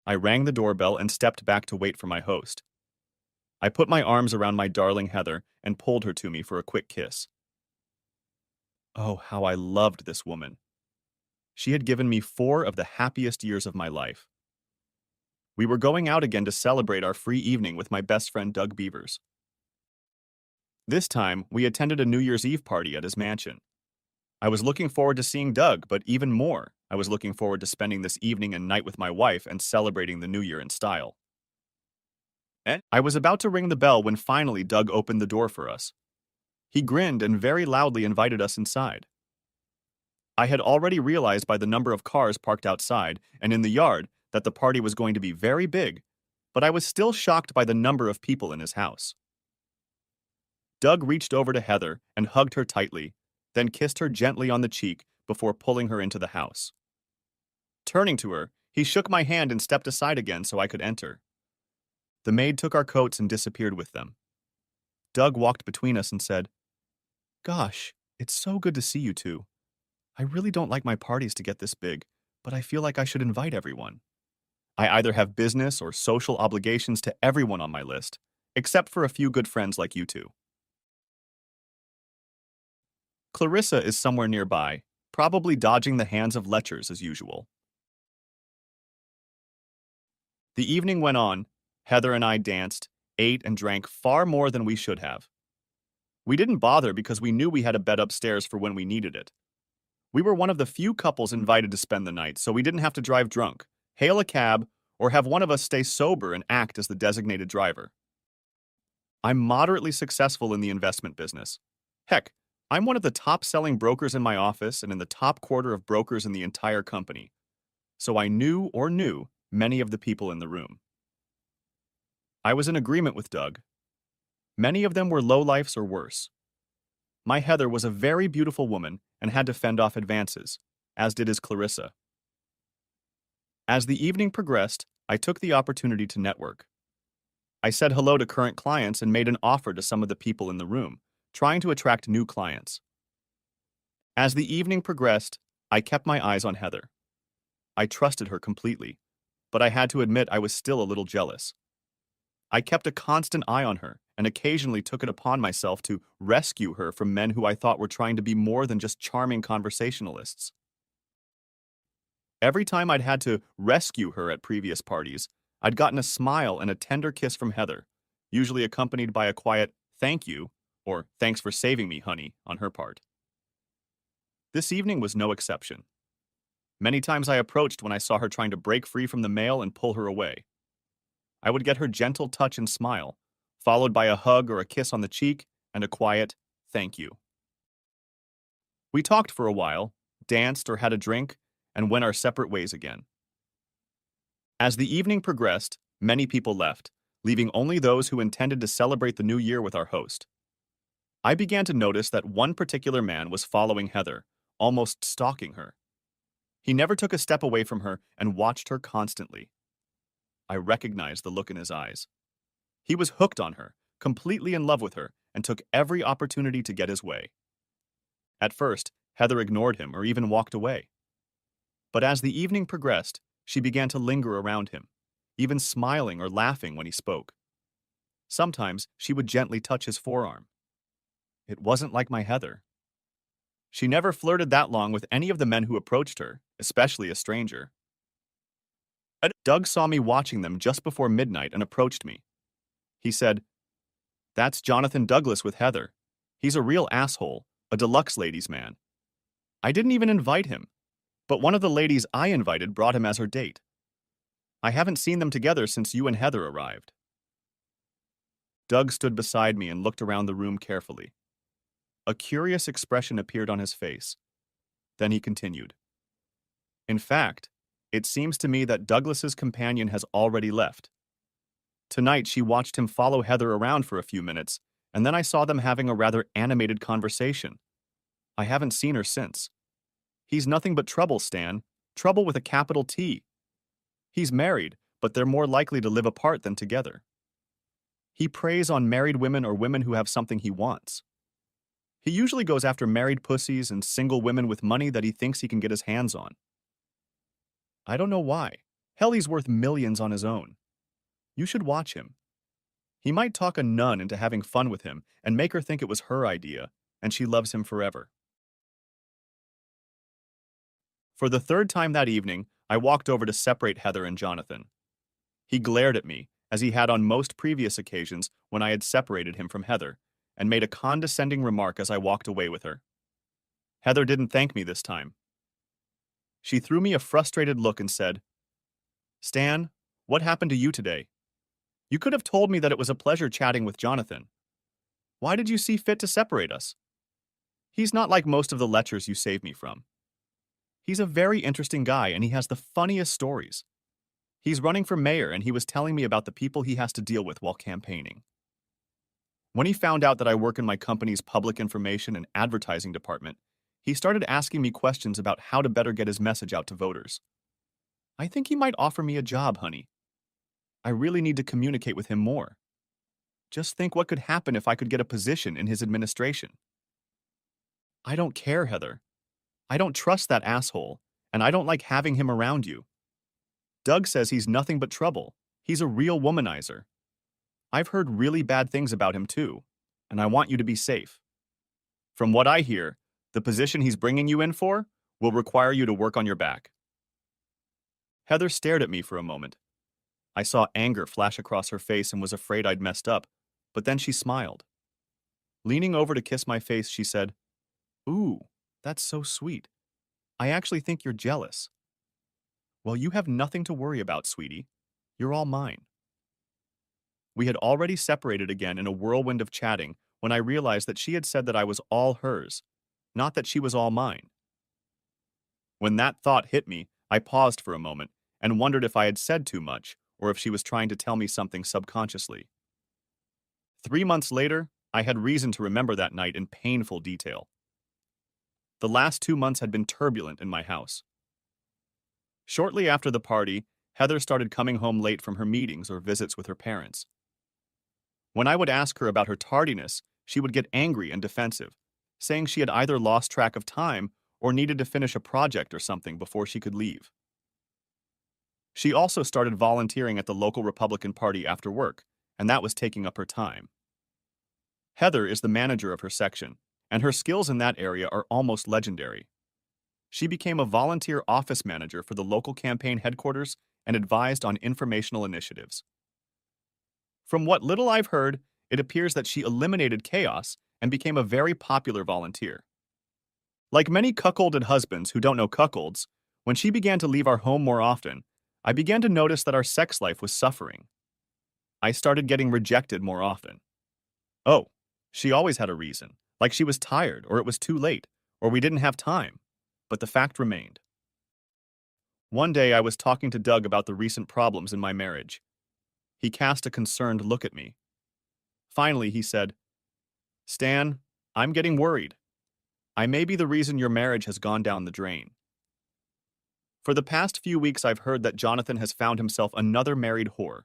I rang the doorbell and stepped back to wait for my host. I put my arms around my darling Heather and pulled her to me for a quick kiss. Oh, how I loved this woman. She had given me 4 of the happiest years of my life. We were going out again to celebrate our free evening with my best friend Doug Beavers. This time, we attended a New Year's Eve party at his mansion. I was looking forward to seeing Doug, but even more, I was looking forward to spending this evening and night with my wife and celebrating the new year in style. And I was about to ring the bell when finally Doug opened the door for us. He grinned and very loudly invited us inside. I had already realized by the number of cars parked outside and in the yard that the party was going to be very big, but I was still shocked by the number of people in his house. Doug reached over to Heather and hugged her tightly, then kissed her gently on the cheek before pulling her into the house. Turning to her, he shook my hand and stepped aside again so I could enter. The maid took our coats and disappeared with them. Doug walked between us and said, "Gosh, it's so good to see you two. I really don't like my parties to get this big, but I feel like I should invite everyone. I either have business or social obligations to everyone on my list, except for a few good friends like you two." Clarissa is somewhere nearby, probably dodging the hands of lechers as usual. The evening went on. Heather and I danced, ate, and drank far more than we should have. We didn't bother because we knew we had a bed upstairs for when we needed it. We were one of the few couples invited to spend the night, so we didn't have to drive drunk, hail a cab, or have one of us stay sober and act as the designated driver. I'm moderately successful in the investment business. Heck, I'm one of the top-selling brokers in my office and in the top quarter of brokers in the entire company. So I knew many of the people in the room. I was in agreement with Doug. Many of them were lowlifes or worse. My Heather was a very beautiful woman and had to fend off advances, as did his Clarissa. As the evening progressed, I took the opportunity to network. I said hello to current clients and made an offer to some of the people in the room, trying to attract new clients. As the evening progressed, I kept my eyes on Heather. I trusted her completely, but I had to admit I was still a little jealous. I kept a constant eye on her and occasionally took it upon myself to rescue her from men who I thought were trying to be more than just charming conversationalists. Every time I'd had to rescue her at previous parties, I'd gotten a smile and a tender kiss from Heather, usually accompanied by a quiet "thank you" or "thanks for saving me, honey" on her part. This evening was no exception. Many times I approached when I saw her trying to break free from the male and pull her away. I would get her gentle touch and smile, followed by a hug or a kiss on the cheek and a quiet "thank you." We talked for a while, danced or had a drink, and went our separate ways again. As the evening progressed, many people left, leaving only those who intended to celebrate the new year with our host. I began to notice that one particular man was following Heather, almost stalking her. He never took a step away from her and watched her constantly. I recognized the look in his eyes. He was hooked on her, completely in love with her, and took every opportunity to get his way. At first, Heather ignored him or even walked away. But as the evening progressed, she began to linger around him, even smiling or laughing when he spoke. Sometimes she would gently touch his forearm. It wasn't like my Heather. She never flirted that long with any of the men who approached her, especially a stranger. Doug saw me watching them just before midnight and approached me. He said, "That's Jonathan Douglas with Heather. He's a real asshole, a deluxe ladies' man. I didn't even invite him, but one of the ladies I invited brought him as her date. I haven't seen them together since you and Heather arrived." Doug stood beside me and looked around the room carefully. A curious expression appeared on his face. Then he continued, "In fact, it seems to me that Douglas's companion has already left. Tonight she watched him follow Heather around for a few minutes, and then I saw them having a rather animated conversation. I haven't seen her since. He's nothing but trouble, Stan. Trouble with a capital T. He's married, but they're more likely to live apart than together. He preys on married women or women who have something he wants. He usually goes after married pussies and single women with money that he thinks he can get his hands on. I don't know why. Hell, he's worth millions on his own. You should watch him. He might talk a nun into having fun with him and make her think it was her idea, and she loves him forever. For the third time that evening, I walked over to separate Heather and Jonathan. He glared at me, as he had on most previous occasions when I had separated him from Heather, and made a condescending remark as I walked away with her. Heather didn't thank me this time. She threw me a frustrated look and said, "Stan, what happened to you today? You could have told me that it was a pleasure chatting with Jonathan. Why did you see fit to separate us? He's not like most of the lechers you saved me from. He's a very interesting guy and he has the funniest stories. He's running for mayor and he was telling me about the people he has to deal with while campaigning. When he found out that I work in my company's public information and advertising department, he started asking me questions about how to better get his message out to voters. I think he might offer me a job, honey. I really need to communicate with him more. Just think what could happen if I could get a position in his administration." "I don't care, Heather. I don't trust that asshole, and I don't like having him around you. Doug says he's nothing but trouble. He's a real womanizer. I've heard really bad things about him too, and I want you to be safe. From what I hear, the position he's bringing you in for will require you to work on your back." Heather stared at me for a moment. I saw anger flash across her face and was afraid I'd messed up, but then she smiled. Leaning over to kiss my face, she said, "Ooh, that's so sweet. I actually think you're jealous." "Well, you have nothing to worry about, sweetie. You're all mine." We had already separated again in a whirlwind of chatting when I realized that she had said that I was all hers, not that she was all mine. When that thought hit me, I paused for a moment and wondered if I had said too much or if she was trying to tell me something subconsciously. 3 months later, I had reason to remember that night in painful detail. The last 2 months had been turbulent in my house. Shortly after the party, Heather started coming home late from her meetings or visits with her parents. When I would ask her about her tardiness, she would get angry and defensive, saying she had either lost track of time or needed to finish a project or something before she could leave. She also started volunteering at the local Republican Party after work, and that was taking up her time. Heather is the manager of her section, and her skills in that area are almost legendary. She became a volunteer office manager for the local campaign headquarters and advised on informational initiatives. From what little I've heard, it appears that she eliminated chaos and became a very popular volunteer. Like many cuckolded husbands who don't know cuckolds, when she began to leave our home more often, I began to notice that our sex life was suffering. I started getting rejected more often. Oh, she always had a reason, like she was tired, or it was too late, or we didn't have time, but the fact remained. One day I was talking to Doug about the recent problems in my marriage. He cast a concerned look at me. Finally, he said, "Stan, I'm getting worried. I may be the reason your marriage has gone down the drain. For the past few weeks, I've heard that Jonathan has found himself another married whore.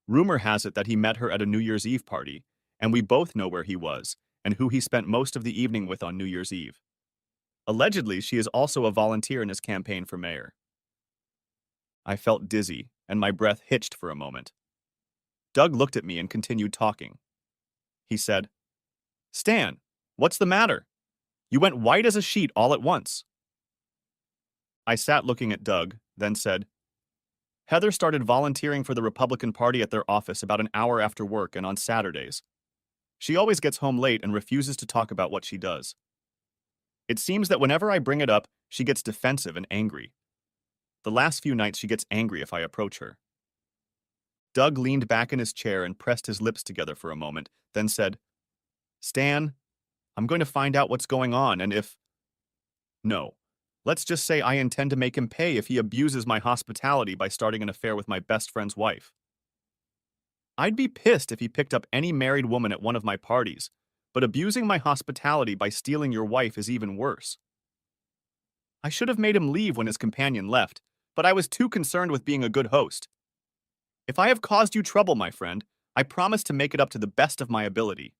Rumor has it that he met her at a New Year's Eve party, and we both know where he was and who he spent most of the evening with on New Year's Eve. Allegedly, she is also a volunteer in his campaign for mayor." I felt dizzy, and my breath hitched for a moment. Doug looked at me and continued talking. He said, "Stan, what's the matter? You went white as a sheet all at once." I sat looking at Doug, then said, "Heather started volunteering for the Republican Party at their office about an hour after work and on Saturdays. She always gets home late and refuses to talk about what she does. It seems that whenever I bring it up, she gets defensive and angry. The last few nights she gets angry if I approach her." Doug leaned back in his chair and pressed his lips together for a moment, then said, "Stan, I'm going to find out what's going on, and if... No, let's just say I intend to make him pay if he abuses my hospitality by starting an affair with my best friend's wife. I'd be pissed if he picked up any married woman at one of my parties, but abusing my hospitality by stealing your wife is even worse. I should have made him leave when his companion left, but I was too concerned with being a good host. If I have caused you trouble, my friend, I promise to make it up to the best of my ability."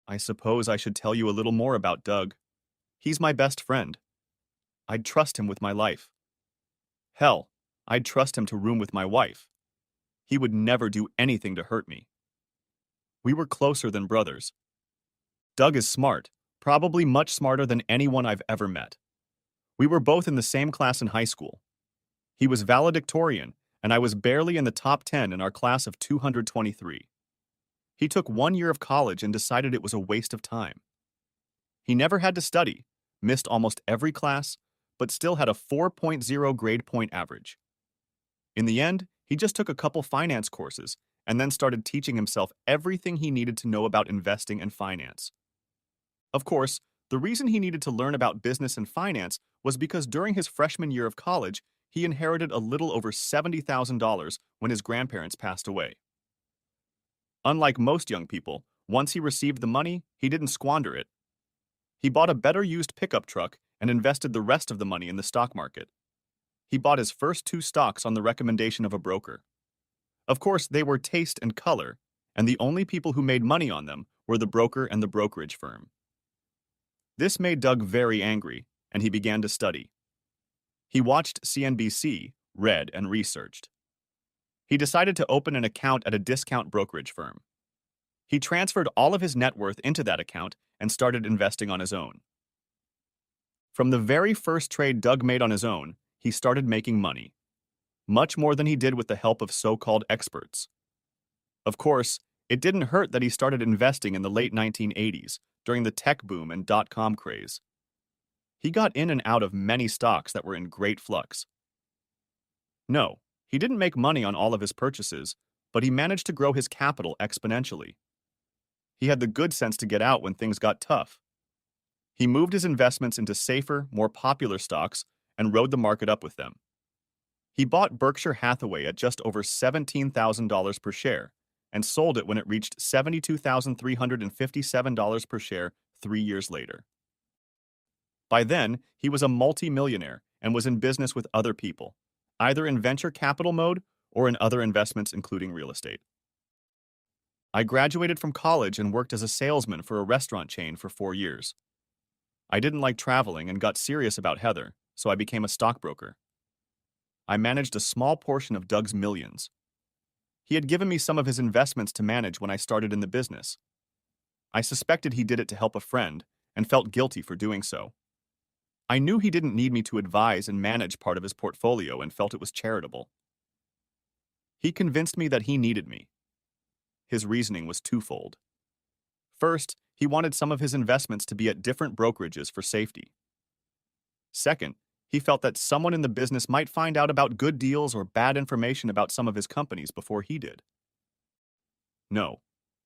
I suppose I should tell you a little more about Doug. He's my best friend. I'd trust him with my life. Hell, I'd trust him to room with my wife. He would never do anything to hurt me. We were closer than brothers. Doug is smart, probably much smarter than anyone I've ever met. We were both in the same class in high school. He was valedictorian, and I was barely in the top 10 in our class of 223. He took 1 year of college and decided it was a waste of time. He never had to study, missed almost every class, but still had a 4.0 grade point average. In the end, he just took a couple finance courses and then started teaching himself everything he needed to know about investing and finance. Of course, the reason he needed to learn about business and finance was because during his freshman year of college, he inherited a little over $70,000 when his grandparents passed away. Unlike most young people, once he received the money, he didn't squander it. He bought a better used pickup truck and invested the rest of the money in the stock market. He bought his first 2 stocks on the recommendation of a broker. Of course, they were taste and color, and the only people who made money on them were the broker and the brokerage firm. This made Doug very angry, and he began to study. He watched CNBC, read, and researched. He decided to open an account at a discount brokerage firm. He transferred all of his net worth into that account and started investing on his own. From the very first trade Doug made on his own, he started making money, much more than he did with the help of so-called experts. Of course, it didn't hurt that he started investing in the late 1980s, during the tech boom and dot-com craze. He got in and out of many stocks that were in great flux. No, he didn't make money on all of his purchases, but he managed to grow his capital exponentially. He had the good sense to get out when things got tough. He moved his investments into safer, more popular stocks and rode the market up with them. He bought Berkshire Hathaway at just over $17,000 per share and sold it when it reached $72,357 per share 3 years later. By then, he was a multi-millionaire and was in business with other people, either in venture capital mode or in other investments including real estate. I graduated from college and worked as a salesman for a restaurant chain for 4 years. I didn't like traveling and got serious about Heather, so I became a stockbroker. I managed a small portion of Doug's millions. He had given me some of his investments to manage when I started in the business. I suspected he did it to help a friend and felt guilty for doing so. I knew he didn't need me to advise and manage part of his portfolio and felt it was charitable. He convinced me that he needed me. His reasoning was twofold. First, he wanted some of his investments to be at different brokerages for safety. Second, he felt that someone in the business might find out about good deals or bad information about some of his companies before he did. No,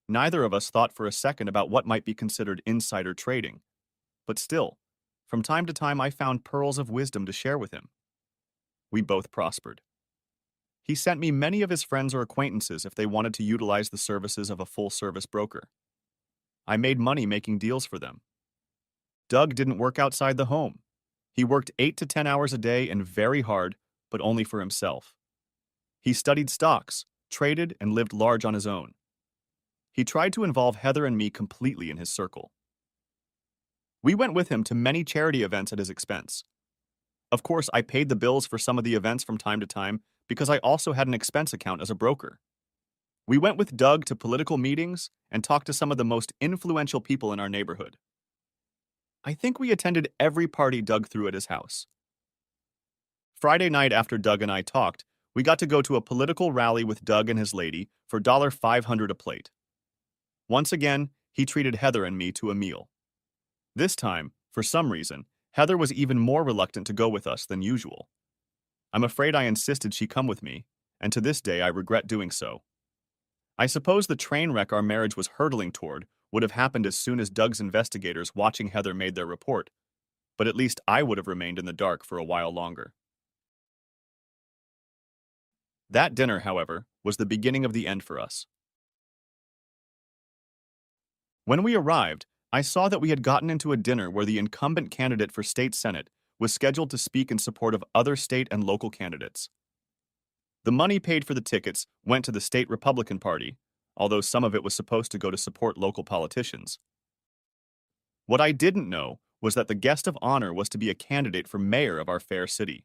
neither of us thought for a second about what might be considered insider trading. But still, from time to time I found pearls of wisdom to share with him. We both prospered. He sent me many of his friends or acquaintances if they wanted to utilize the services of a full-service broker. I made money making deals for them. Doug didn't work outside the home. He worked 8 to 10 hours a day and very hard, but only for himself. He studied stocks, traded, and lived large on his own. He tried to involve Heather and me completely in his circle. We went with him to many charity events at his expense. Of course, I paid the bills for some of the events from time to time because I also had an expense account as a broker. We went with Doug to political meetings and talked to some of the most influential people in our neighborhood. I think we attended every party Doug threw at his house. Friday night after Doug and I talked, we got to go to a political rally with Doug and his lady for $500 a plate. Once again, he treated Heather and me to a meal. This time, for some reason, Heather was even more reluctant to go with us than usual. I'm afraid I insisted she come with me, and to this day I regret doing so. I suppose the train wreck our marriage was hurtling toward would have happened as soon as Doug's investigators watching Heather made their report, but at least I would have remained in the dark for a while longer. That dinner, however, was the beginning of the end for us. When we arrived, I saw that we had gotten into a dinner where the incumbent candidate for state senate was scheduled to speak in support of other state and local candidates. The money paid for the tickets went to the state Republican Party, although some of it was supposed to go to support local politicians. What I didn't know was that the guest of honor was to be a candidate for mayor of our fair city.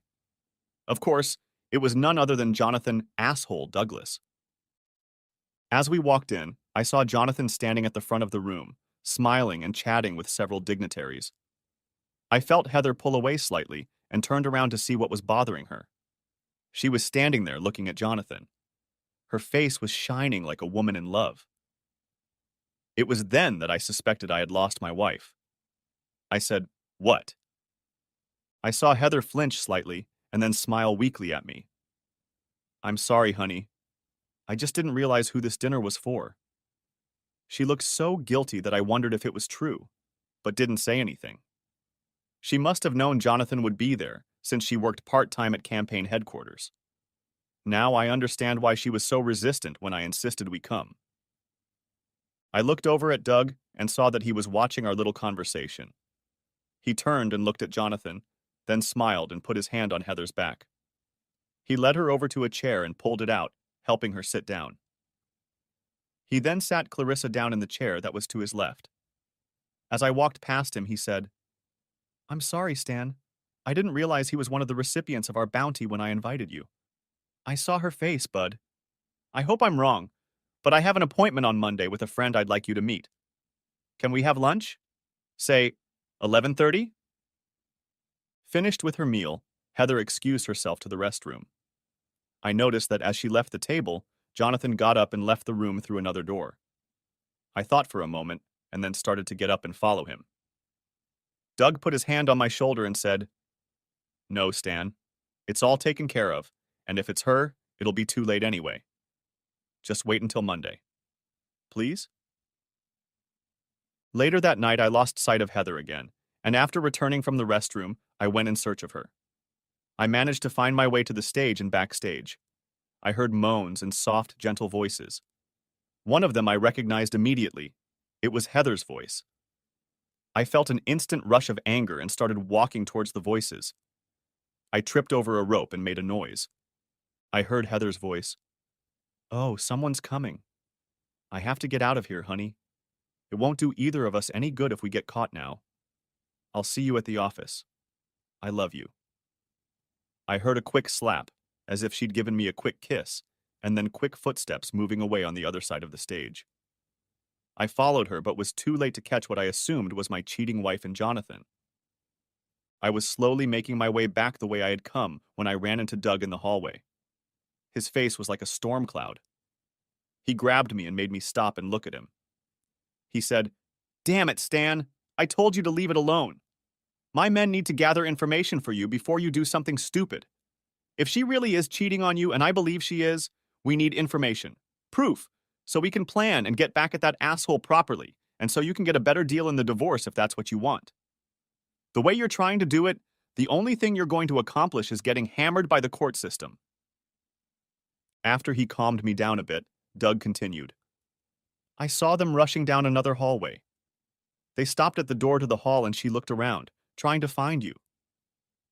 Of course, It was none other than Jonathan "Asshole" Douglas. As we walked in, I saw Jonathan standing at the front of the room, smiling and chatting with several dignitaries. I felt Heather pull away slightly and turned around to see what was bothering her. She was standing there looking at Jonathan. Her face was shining like a woman in love. It was then that I suspected I had lost my wife. I said, "What?" I saw Heather flinch slightly and then smile weakly at me. "I'm sorry, honey. I just didn't realize who this dinner was for." She looked so guilty that I wondered if it was true, but didn't say anything. She must have known Jonathan would be there, since she worked part-time at campaign headquarters. Now I understand why she was so resistant when I insisted we come. I looked over at Doug and saw that he was watching our little conversation. He turned and looked at Jonathan, then smiled and put his hand on Heather's back. He led her over to a chair and pulled it out, helping her sit down. He then sat Clarissa down in the chair that was to his left. As I walked past him, he said, "I'm sorry, Stan. I didn't realize he was one of the recipients of our bounty when I invited you." I saw her face, Bud. "I hope I'm wrong, but I have an appointment on Monday with a friend I'd like you to meet. Can we have lunch? Say, 11:30? Finished with her meal, Heather excused herself to the restroom. I noticed that as she left the table, Jonathan got up and left the room through another door. I thought for a moment, and then started to get up and follow him. Doug put his hand on my shoulder and said, "No, Stan. It's all taken care of, and if it's her, it'll be too late anyway. Just wait until Monday. Please?" Later that night, I lost sight of Heather again, and after returning from the restroom, I went in search of her. I managed to find my way to the stage and backstage. I heard moans and soft, gentle voices. One of them I recognized immediately. It was Heather's voice. I felt an instant rush of anger and started walking towards the voices. I tripped over a rope and made a noise. I heard Heather's voice. "Oh, someone's coming. I have to get out of here, honey. It won't do either of us any good if we get caught now. I'll see you at the office. I love you." I heard a quick slap, as if she'd given me a quick kiss, and then quick footsteps moving away on the other side of the stage. I followed her, but was too late to catch what I assumed was my cheating wife and Jonathan. I was slowly making my way back the way I had come when I ran into Doug in the hallway. His face was like a storm cloud. He grabbed me and made me stop and look at him. He said, "Damn it, Stan. I told you to leave it alone. My men need to gather information for you before you do something stupid. If she really is cheating on you, and I believe she is, we need information. Proof. So we can plan and get back at that asshole properly, and so you can get a better deal in the divorce if that's what you want. The way you're trying to do it, the only thing you're going to accomplish is getting hammered by the court system." After he calmed me down a bit, Doug continued. "I saw them rushing down another hallway. They stopped at the door to the hall and she looked around, trying to find you.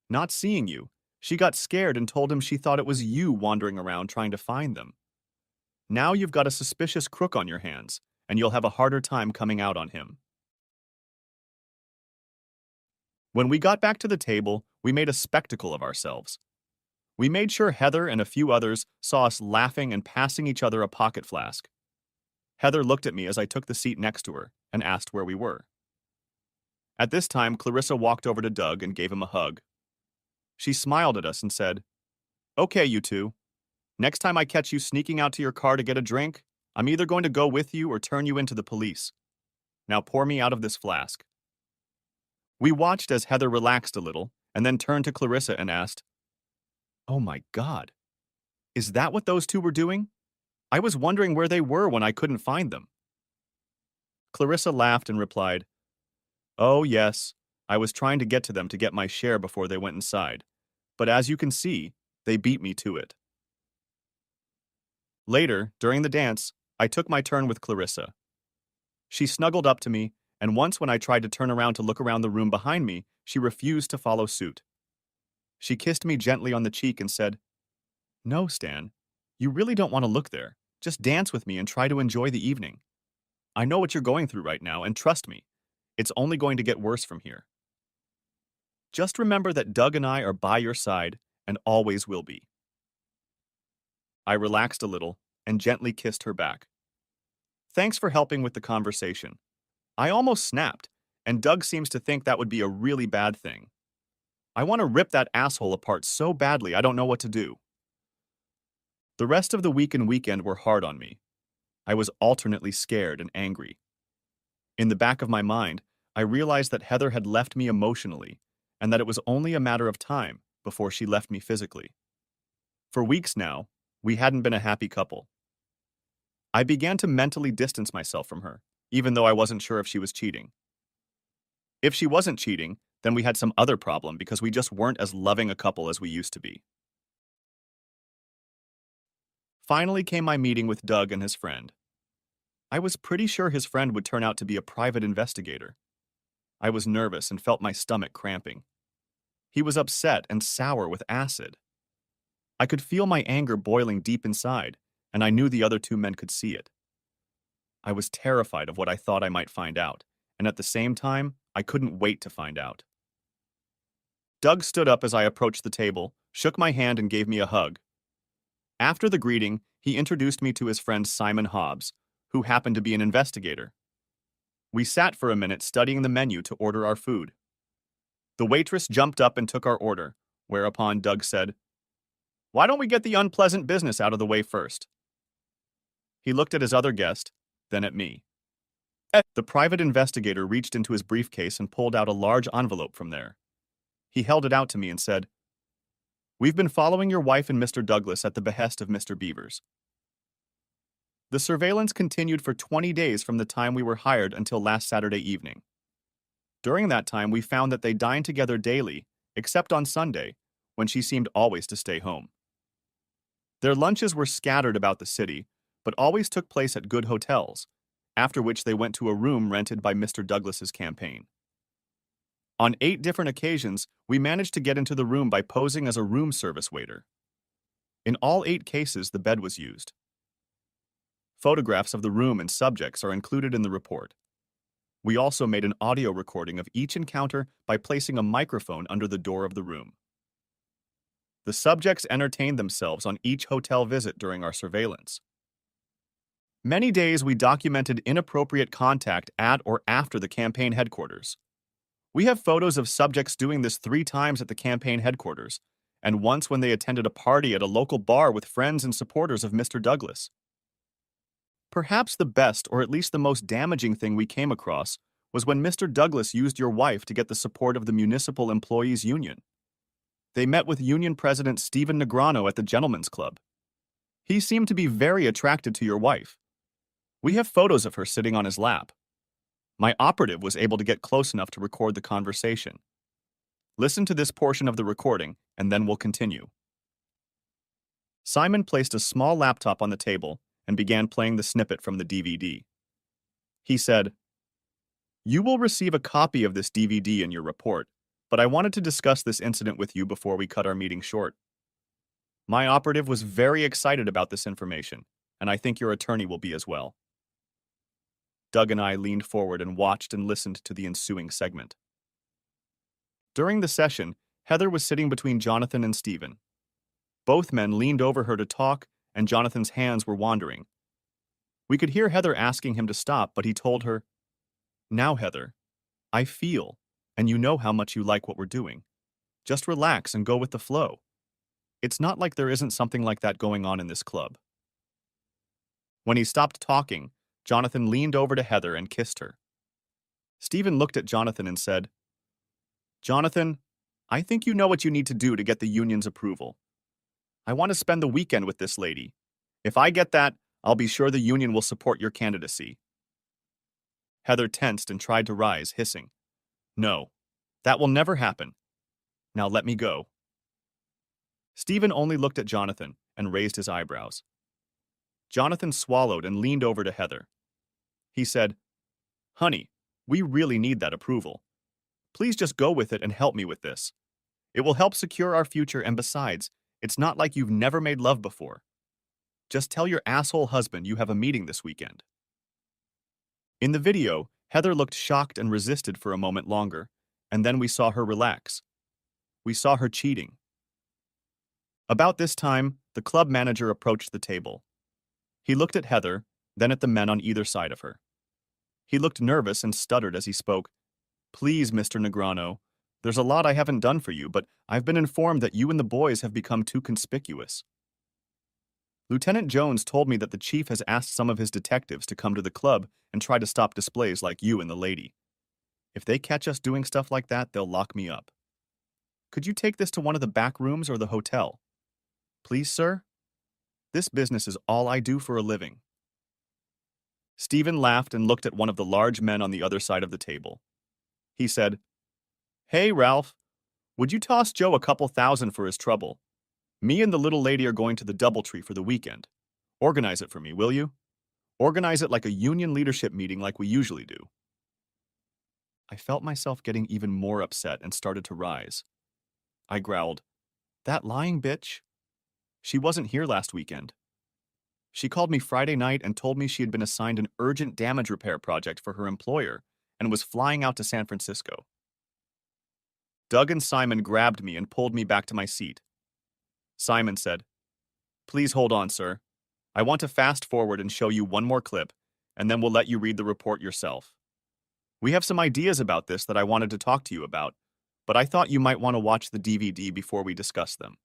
Not seeing you, she got scared and told him she thought it was you wandering around trying to find them. Now you've got a suspicious crook on your hands, and you'll have a harder time coming out on him." When we got back to the table, we made a spectacle of ourselves. We made sure Heather and a few others saw us laughing and passing each other a pocket flask. Heather looked at me as I took the seat next to her and asked where we were. At this time, Clarissa walked over to Doug and gave him a hug. She smiled at us and said, "Okay, you two. Next time I catch you sneaking out to your car to get a drink, I'm either going to go with you or turn you into the police. Now pour me out of this flask." We watched as Heather relaxed a little and then turned to Clarissa and asked, "Oh my God, is that what those two were doing? I was wondering where they were when I couldn't find them." Clarissa laughed and replied, "Oh yes, I was trying to get to them to get my share before they went inside, but as you can see, they beat me to it." Later, during the dance, I took my turn with Clarissa. She snuggled up to me, and once when I tried to turn around to look around the room behind me, she refused to follow suit. She kissed me gently on the cheek and said, "No, Stan, you really don't want to look there. Just dance with me and try to enjoy the evening. I know what you're going through right now, and trust me, it's only going to get worse from here. Just remember that Doug and I are by your side and always will be." I relaxed a little and gently kissed her back. Thanks for helping with the conversation. I almost snapped, and Doug seems to think that would be a really bad thing. I want to rip that asshole apart so badly I don't know what to do. The rest of the week and weekend were hard on me. I was alternately scared and angry. In the back of my mind, I realized that Heather had left me emotionally, and that it was only a matter of time before she left me physically. For weeks now, we hadn't been a happy couple. I began to mentally distance myself from her, even though I wasn't sure if she was cheating. If she wasn't cheating, then we had some other problem because we just weren't as loving a couple as we used to be. Finally came my meeting with Doug and his friend. I was pretty sure his friend would turn out to be a private investigator. I was nervous and felt my stomach cramping. He was upset and sour with acid. I could feel my anger boiling deep inside, and I knew the other two men could see it. I was terrified of what I thought I might find out, and at the same time, I couldn't wait to find out. Doug stood up as I approached the table, shook my hand, and gave me a hug. After the greeting, he introduced me to his friend Simon Hobbs, who happened to be an investigator. We sat for a minute studying the menu to order our food. The waitress jumped up and took our order, whereupon Doug said, "Why don't we get the unpleasant business out of the way first?" He looked at his other guest, then at me. The private investigator reached into his briefcase and pulled out a large envelope from there. He held it out to me and said, "We've been following your wife and Mr. Douglas at the behest of Mr. Beavers. The surveillance continued for 20 days from the time we were hired until last Saturday evening. During that time, we found that they dined together daily, except on Sunday, when she seemed always to stay home. Their lunches were scattered about the city, but always took place at good hotels, after which they went to a room rented by Mr. Douglas's campaign. On 8 different occasions, we managed to get into the room by posing as a room service waiter. In all 8 cases, the bed was used. Photographs of the room and subjects are included in the report. We also made an audio recording of each encounter by placing a microphone under the door of the room. The subjects entertained themselves on each hotel visit during our surveillance. Many days we documented inappropriate contact at or after the campaign headquarters. We have photos of subjects doing this 3 times at the campaign headquarters, and once when they attended a party at a local bar with friends and supporters of Mr. Douglas. Perhaps the best, or at least the most damaging thing we came across was when Mr. Douglas used your wife to get the support of the Municipal Employees Union. They met with Union President Stephen Negrano at the Gentlemen's Club. He seemed to be very attracted to your wife. We have photos of her sitting on his lap. My operative was able to get close enough to record the conversation. Listen to this portion of the recording, and then we'll continue. Simon placed a small laptop on the table and began playing the snippet from the DVD. He said, "You will receive a copy of this DVD in your report, but I wanted to discuss this incident with you before we cut our meeting short. My operative was very excited about this information, and I think your attorney will be as well." Doug and I leaned forward and watched and listened to the ensuing segment. During the session, Heather was sitting between Jonathan and Stephen. Both men leaned over her to talk, and Jonathan's hands were wandering. We could hear Heather asking him to stop, but he told her, "Now, Heather, I feel, and you know how much you like what we're doing. Just relax and go with the flow. It's not like there isn't something like that going on in this club." When he stopped talking, Jonathan leaned over to Heather and kissed her. Stephen looked at Jonathan and said, "Jonathan, I think you know what you need to do to get the union's approval. I want to spend the weekend with this lady. If I get that, I'll be sure the union will support your candidacy." Heather tensed and tried to rise, hissing, "No, that will never happen. Now let me go." Stephen only looked at Jonathan and raised his eyebrows. Jonathan swallowed and leaned over to Heather. He said, "Honey, we really need that approval. Please just go with it and help me with this. It will help secure our future, and besides, it's not like you've never made love before. Just tell your asshole husband you have a meeting this weekend." In the video, Heather looked shocked and resisted for a moment longer, and then we saw her relax. We saw her cheating. About this time, the club manager approached the table. He looked at Heather, then at the men on either side of her. He looked nervous and stuttered as he spoke. Please, Mr. Negrano, there's a lot I haven't done for you, but I've been informed that you and the boys have become too conspicuous. Lieutenant Jones told me that the chief has asked some of his detectives to come to the club and try to stop displays like you and the lady. If they catch us doing stuff like that, they'll lock me up. Could you take this to one of the back rooms or the hotel? Please, sir? This business is all I do for a living. Stephen laughed and looked at one of the large men on the other side of the table. He said, Hey, Ralph, would you toss Joe a couple thousand for his trouble? Me and the little lady are going to the Doubletree for the weekend. Organize it for me, will you? Organize it like a union leadership meeting like we usually do. I felt myself getting even more upset and started to rise. I growled, That lying bitch? She wasn't here last weekend. She called me Friday night and told me she had been assigned an urgent damage repair project for her employer and was flying out to San Francisco. Doug and Simon grabbed me and pulled me back to my seat. Simon said, Please hold on, sir. I want to fast forward and show you one more clip, and then we'll let you read the report yourself. We have some ideas about this that I wanted to talk to you about, but I thought you might want to watch the DVD before we discuss them.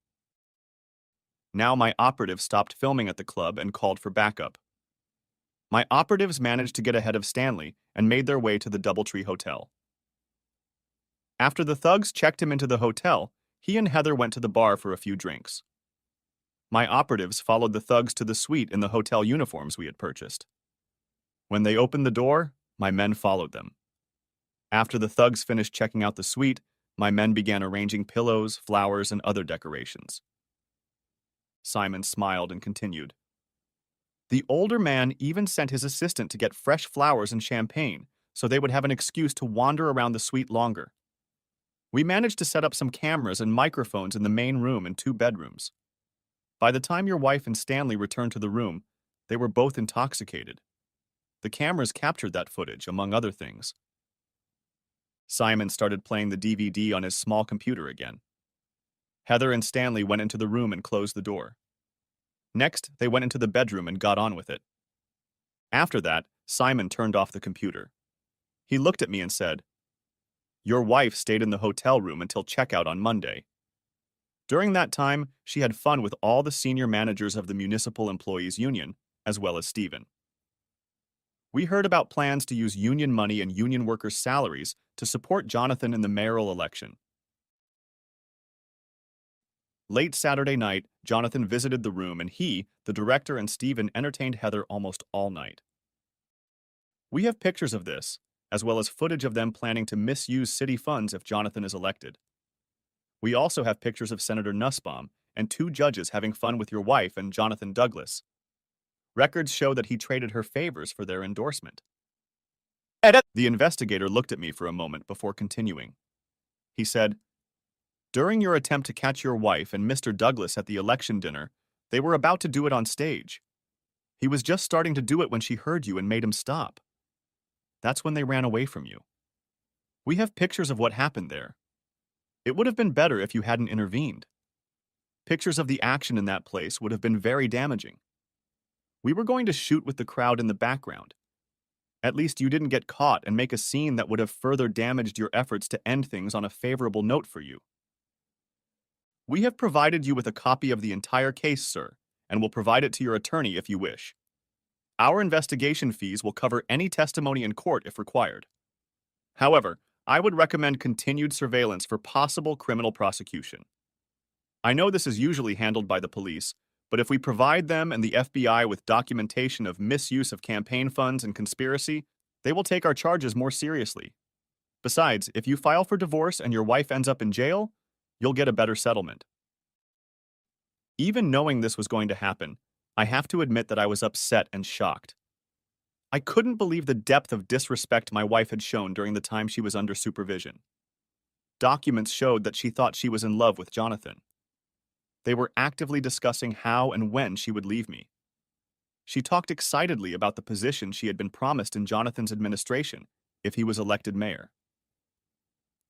Now my operatives stopped filming at the club and called for backup. My operatives managed to get ahead of Stanley and made their way to the Doubletree Hotel. After the thugs checked him into the hotel, he and Heather went to the bar for a few drinks. My operatives followed the thugs to the suite in the hotel uniforms we had purchased. When they opened the door, my men followed them. After the thugs finished checking out the suite, my men began arranging pillows, flowers, and other decorations. Simon smiled and continued. The older man even sent his assistant to get fresh flowers and champagne so they would have an excuse to wander around the suite longer. We managed to set up some cameras and microphones in the main room and 2 bedrooms. By the time your wife and Stanley returned to the room, they were both intoxicated. The cameras captured that footage, among other things. Simon started playing the DVD on his small computer again. Heather and Stanley went into the room and closed the door. Next, they went into the bedroom and got on with it. After that, Simon turned off the computer. He looked at me and said, Your wife stayed in the hotel room until checkout on Monday. During that time, she had fun with all the senior managers of the Municipal Employees Union, as well as Stephen. We heard about plans to use union money and union workers' salaries to support Jonathan in the mayoral election. Late Saturday night, Jonathan visited the room and he, the director, and Stephen entertained Heather almost all night. We have pictures of this, as well as footage of them planning to misuse city funds if Jonathan is elected. We also have pictures of Senator Nussbaum and 2 judges having fun with your wife and Jonathan Douglas. Records show that he traded her favors for their endorsement. The investigator looked at me for a moment before continuing. He said, During your attempt to catch your wife and Mr. Douglas at the election dinner, they were about to do it on stage. He was just starting to do it when she heard you and made him stop. That's when they ran away from you. We have pictures of what happened there. It would have been better if you hadn't intervened. Pictures of the action in that place would have been very damaging. We were going to shoot with the crowd in the background. At least you didn't get caught and make a scene that would have further damaged your efforts to end things on a favorable note for you. We have provided you with a copy of the entire case, sir, and will provide it to your attorney if you wish. Our investigation fees will cover any testimony in court if required. However, I would recommend continued surveillance for possible criminal prosecution. I know this is usually handled by the police, but if we provide them and the FBI with documentation of misuse of campaign funds and conspiracy, they will take our charges more seriously. Besides, if you file for divorce and your wife ends up in jail, you'll get a better settlement. Even knowing this was going to happen, I have to admit that I was upset and shocked. I couldn't believe the depth of disrespect my wife had shown during the time she was under supervision. Documents showed that she thought she was in love with Jonathan. They were actively discussing how and when she would leave me. She talked excitedly about the position she had been promised in Jonathan's administration if he was elected mayor.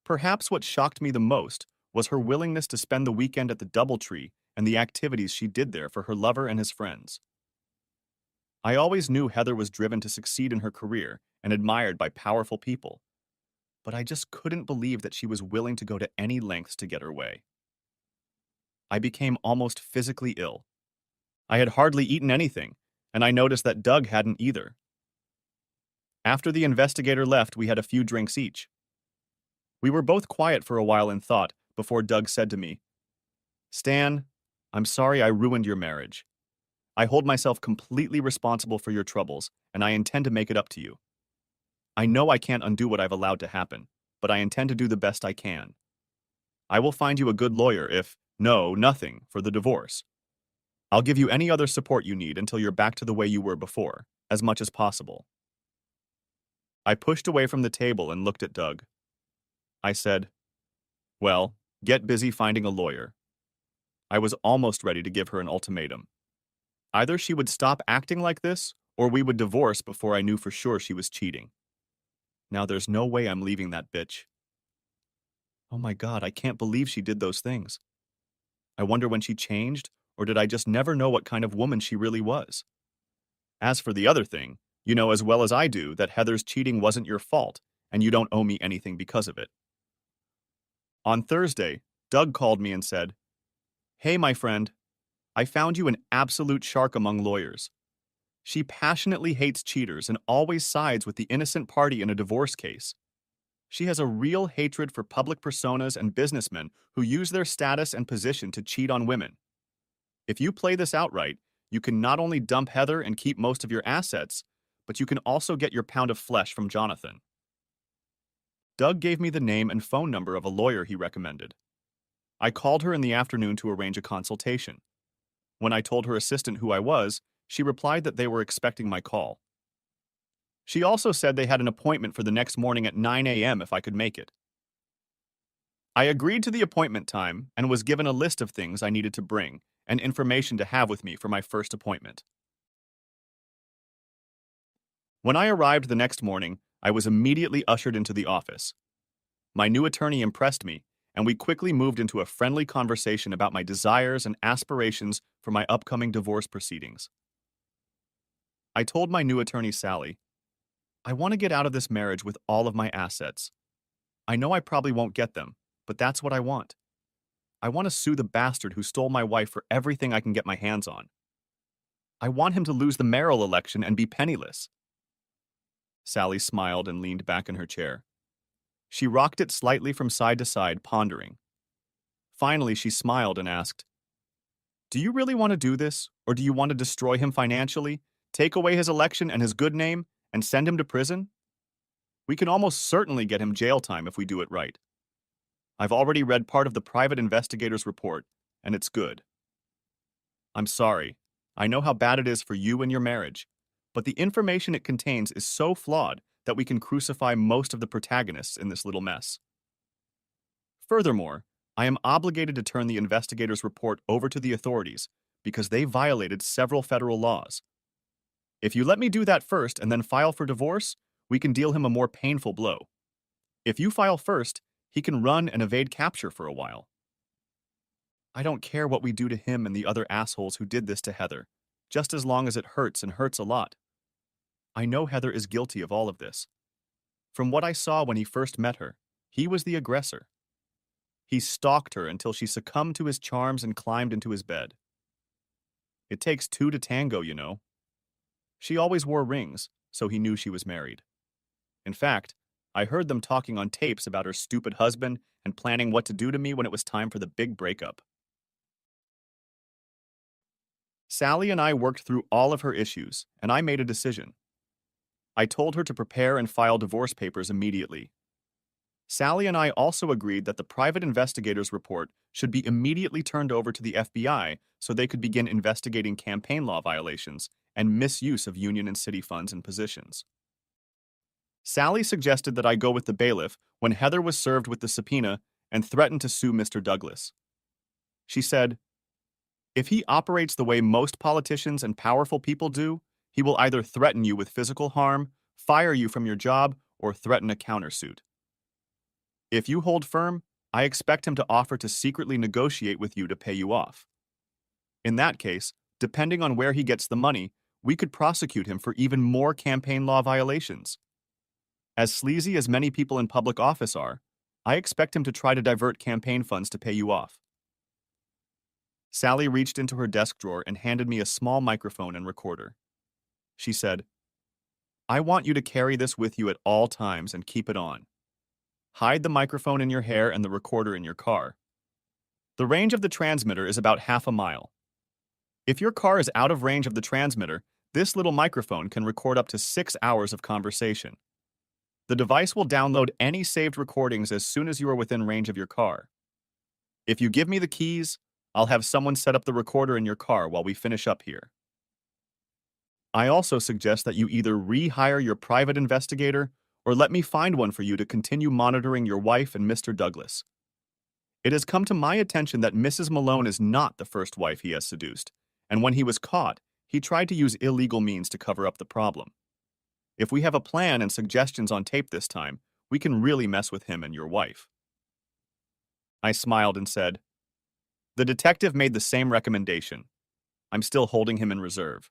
Perhaps what shocked me the most was her willingness to spend the weekend at the Doubletree and the activities she did there for her lover and his friends. I always knew Heather was driven to succeed in her career and admired by powerful people, but I just couldn't believe that she was willing to go to any lengths to get her way. I became almost physically ill. I had hardly eaten anything, and I noticed that Doug hadn't either. After the investigator left, we had a few drinks each. We were both quiet for a while in thought before Doug said to me, "Stan, I'm sorry I ruined your marriage. I hold myself completely responsible for your troubles, and I intend to make it up to you. I know I can't undo what I've allowed to happen, but I intend to do the best I can. I will find you a good lawyer if, no, nothing, for the divorce. I'll give you any other support you need until you're back to the way you were before, as much as possible." I pushed away from the table and looked at Doug. I said, "Well, get busy finding a lawyer." I was almost ready to give her an ultimatum. Either she would stop acting like this, or we would divorce before I knew for sure she was cheating. Now there's no way I'm leaving that bitch. Oh my God, I can't believe she did those things. I wonder when she changed, or did I just never know what kind of woman she really was? As for the other thing, you know as well as I do that Heather's cheating wasn't your fault, and you don't owe me anything because of it. On Thursday, Doug called me and said, "Hey, my friend, I found you an absolute shark among lawyers. She passionately hates cheaters and always sides with the innocent party in a divorce case. She has a real hatred for public personas and businessmen who use their status and position to cheat on women. If you play this outright, you can not only dump Heather and keep most of your assets, but you can also get your pound of flesh from Jonathan." Doug gave me the name and phone number of a lawyer he recommended. I called her in the afternoon to arrange a consultation. When I told her assistant who I was, she replied that they were expecting my call. She also said they had an appointment for the next morning at 9 a.m. if I could make it. I agreed to the appointment time and was given a list of things I needed to bring and information to have with me for my first appointment. When I arrived the next morning, I was immediately ushered into the office. My new attorney impressed me, and we quickly moved into a friendly conversation about my desires and aspirations for my upcoming divorce proceedings. I told my new attorney, Sally, "I want to get out of this marriage with all of my assets. I know I probably won't get them, but that's what I want. I want to sue the bastard who stole my wife for everything I can get my hands on. I want him to lose the mayoral election and be penniless." Sally smiled and leaned back in her chair. She rocked it slightly from side to side, pondering. Finally, she smiled and asked, "Do you really want to do this, or do you want to destroy him financially, take away his election and his good name, and send him to prison? We can almost certainly get him jail time if we do it right. I've already read part of the private investigator's report, and it's good. I'm sorry. I know how bad it is for you and your marriage, but the information it contains is so flawed that we can crucify most of the protagonists in this little mess. Furthermore, I am obligated to turn the investigator's report over to the authorities because they violated several federal laws. If you let me do that first and then file for divorce, we can deal him a more painful blow. If you file first, he can run and evade capture for a while. I don't care what we do to him and the other assholes who did this to Heather, just as long as it hurts and hurts a lot. I know Heather is guilty of all of this. From what I saw when he first met her, he was the aggressor. He stalked her until she succumbed to his charms and climbed into his bed. It takes two to tango, you know. She always wore rings, so he knew she was married. In fact, I heard them talking on tapes about her stupid husband and planning what to do to me when it was time for the big breakup. Sally and I worked through all of her issues, and I made a decision. I told her to prepare and file divorce papers immediately. Sally and I also agreed that the private investigator's report should be immediately turned over to the FBI so they could begin investigating campaign law violations and misuse of union and city funds and positions. Sally suggested that I go with the bailiff when Heather was served with the subpoena and threatened to sue Mr. Douglas. She said, "If he operates the way most politicians and powerful people do, he will either threaten you with physical harm, fire you from your job, or threaten a countersuit. If you hold firm, I expect him to offer to secretly negotiate with you to pay you off. In that case, depending on where he gets the money, we could prosecute him for even more campaign law violations. As sleazy as many people in public office are, I expect him to try to divert campaign funds to pay you off. Sally reached into her desk drawer and handed me a small microphone and recorder. She said, I want you to carry this with you at all times and keep it on. Hide the microphone in your hair and the recorder in your car. The range of the transmitter is about half a mile. If your car is out of range of the transmitter, this little microphone can record up to 6 hours of conversation. The device will download any saved recordings as soon as you are within range of your car. If you give me the keys, I'll have someone set up the recorder in your car while we finish up here. I also suggest that you either rehire your private investigator or let me find one for you to continue monitoring your wife and Mr. Douglas. It has come to my attention that Mrs. Malone is not the first wife he has seduced, and when he was caught, he tried to use illegal means to cover up the problem. If we have a plan and suggestions on tape this time, we can really mess with him and your wife. I smiled and said, The detective made the same recommendation. I'm still holding him in reserve.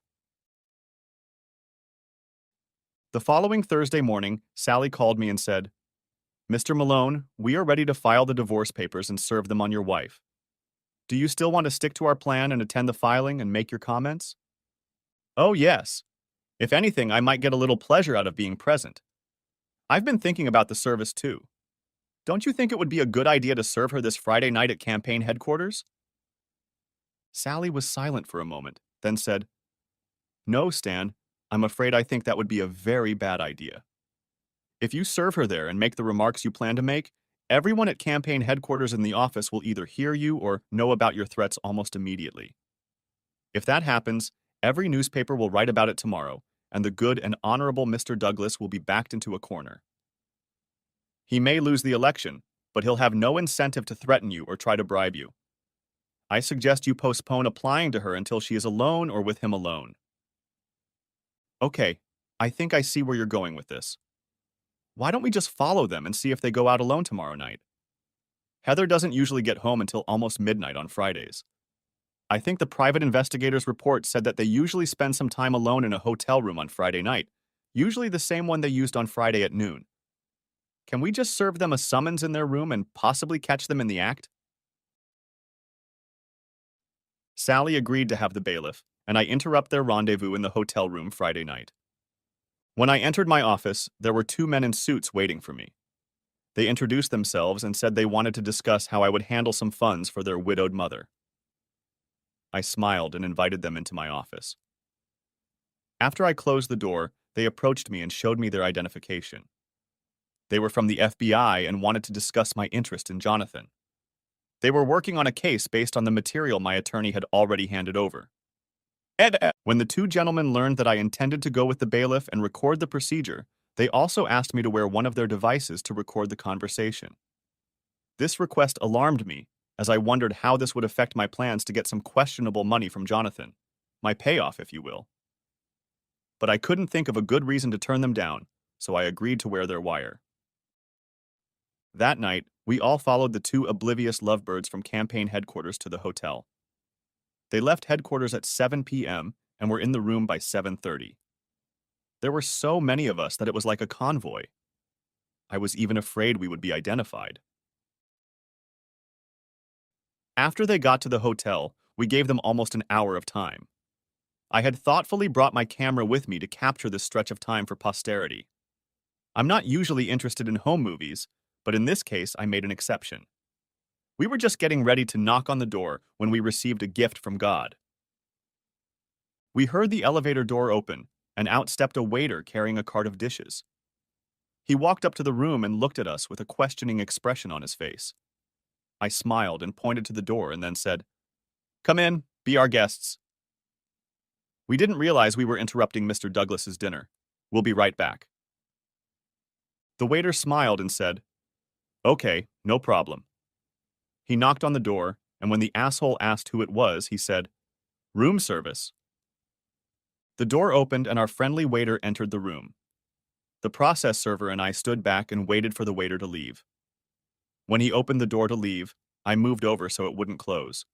The following Thursday morning, Sally called me and said, Mr. Malone, we are ready to file the divorce papers and serve them on your wife. Do you still want to stick to our plan and attend the filing and make your comments? Oh, yes. If anything, I might get a little pleasure out of being present. I've been thinking about the service too. Don't you think it would be a good idea to serve her this Friday night at campaign headquarters? Sally was silent for a moment, then said, No, Stan, I'm afraid I think that would be a very bad idea. If you serve her there and make the remarks you plan to make, everyone at campaign headquarters in the office will either hear you or know about your threats almost immediately. If that happens, every newspaper will write about it tomorrow, and the good and honorable Mr. Douglas will be backed into a corner. He may lose the election, but he'll have no incentive to threaten you or try to bribe you. I suggest you postpone applying to her until she is alone or with him alone. Okay, I think I see where you're going with this. Why don't we just follow them and see if they go out alone tomorrow night? Heather doesn't usually get home until almost midnight on Fridays. I think the private investigator's report said that they usually spend some time alone in a hotel room on Friday night, usually the same one they used on Friday at noon. Can we just serve them a summons in their room and possibly catch them in the act? Sally agreed to have the bailiff, and I interrupt their rendezvous in the hotel room Friday night. When I entered my office, there were 2 men in suits waiting for me. They introduced themselves and said they wanted to discuss how I would handle some funds for their widowed mother. I smiled and invited them into my office. After I closed the door, they approached me and showed me their identification. They were from the FBI and wanted to discuss my interest in Jonathan. They were working on a case based on the material my attorney had already handed over. When the 2 gentlemen learned that I intended to go with the bailiff and record the procedure, they also asked me to wear one of their devices to record the conversation. This request alarmed me, as I wondered how this would affect my plans to get some questionable money from Jonathan, my payoff, if you will. But I couldn't think of a good reason to turn them down, so I agreed to wear their wire. That night, we all followed the 2 oblivious lovebirds from campaign headquarters to the hotel. They left headquarters at 7 p.m. and were in the room by 7:30. There were so many of us that it was like a convoy. I was even afraid we would be identified. After they got to the hotel, we gave them almost an hour of time. I had thoughtfully brought my camera with me to capture this stretch of time for posterity. I'm not usually interested in home movies, but in this case I made an exception. We were just getting ready to knock on the door when we received a gift from God. We heard the elevator door open, and out stepped a waiter carrying a cart of dishes. He walked up to the room and looked at us with a questioning expression on his face. I smiled and pointed to the door and then said, Come in, be our guests. We didn't realize we were interrupting Mr. Douglas's dinner. We'll be right back. The waiter smiled and said, Okay, no problem. He knocked on the door, and when the asshole asked who it was, he said, Room service. The door opened and our friendly waiter entered the room. The process server and I stood back and waited for the waiter to leave. When he opened the door to leave, I moved over so it wouldn't close.